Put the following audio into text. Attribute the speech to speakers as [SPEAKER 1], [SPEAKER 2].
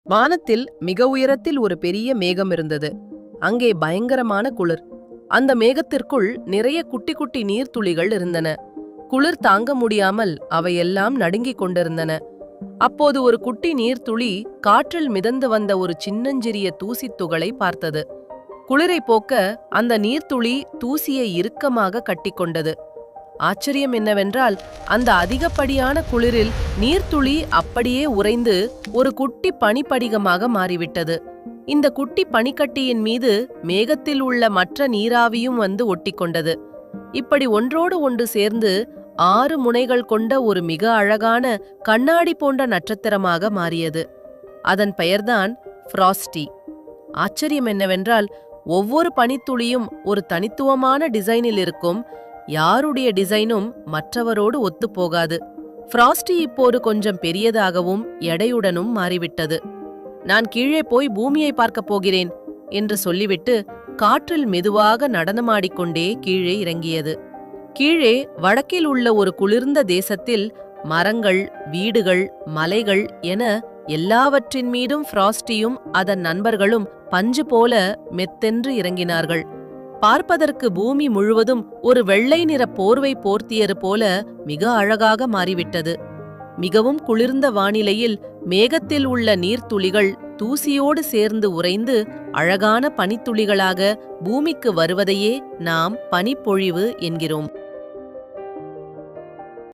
[SPEAKER 1] வானத்தில் மிக உயரத்தில் ஒரு பெரிய மேகம் இருந்தது. அங்கே பயங்கரமான குளிர். அந்த மேகத்திற்குள் நிறைய குட்டி குட்டி நீர்த்துளிகள் இருந்தன. குளிர் தாங்க முடியாமல் அவையெல்லாம் நடுங்கிக் கொண்டிருந்தன. அப்போது ஒரு குட்டி நீர்த்துளி காற்றில் மிதந்து வந்த ஒரு சின்னஞ்சிறிய தூசித் துகளை பார்த்தது. குளிரை போக்க அந்த நீர்த்துளி தூசியை இறுக்கமாக கட்டிக்கொண்டது. ஆச்சரியம் என்னவென்றால், அந்த அதிகப்படியான குளிரில் நீர்த்துளி அப்படியே உறைந்து ஒரு குட்டி பனிப்படிகமாக மாறிவிட்டது. இந்த குட்டி பனிக்கட்டியின் மீது மேகத்தில் உள்ள மற்ற நீராவியும் வந்து ஒட்டிக்கொண்டது. இப்படி ஒன்றோடு ஒன்று சேர்ந்து 6 முனைகள் கொண்ட ஒரு மிக அழகான கண்ணாடி போன்ற நட்சத்திரமாக மாறியது. அதன் பெயர்தான் ஃப்ராஸ்டி. ஆச்சரியம் என்னவென்றால், ஒவ்வொரு பனித்துளியும் ஒரு தனித்துவமான டிசைனில் இருக்கும். யாருடைய டிசைனும் மற்றவரோடு ஒத்துப்போகாது. ஃப்ராஸ்டி இப்போது கொஞ்சம் பெரியதாகவும் எடையுடனும் மாறிவிட்டது. நான் கீழே போய் பூமியை பார்க்கப் போகிறேன் என்று சொல்லிவிட்டு காற்றில் மெதுவாக நடனமாடிக்கொண்டே கீழே இறங்கியது. கீழே வடக்கில் உள்ள ஒரு குளிர்ந்த தேசத்தில் மரங்கள், வீடுகள், மலைகள் என எல்லாவற்றின் மீதும் ஃப்ராஸ்டியும் அதன் நண்பர்களும் பஞ்சு போல மெத்தென்று இறங்கினார்கள். பார்ப்பதற்கு பூமி முழுவதும் ஒரு வெள்ளை நிற போர்வை போர்த்தியது போல மிக அழகாக மாறிவிட்டது. மிகவும் குளிர்ந்த வானிலையில் மேகத்தில் உள்ள நீர்த்துளிகள் தூசியோடு சேர்ந்து உறைந்து அழகான பனித்துளிகளாக பூமிக்கு வருவதையே நாம் பனிப்பொழிவு என்கிறோம்.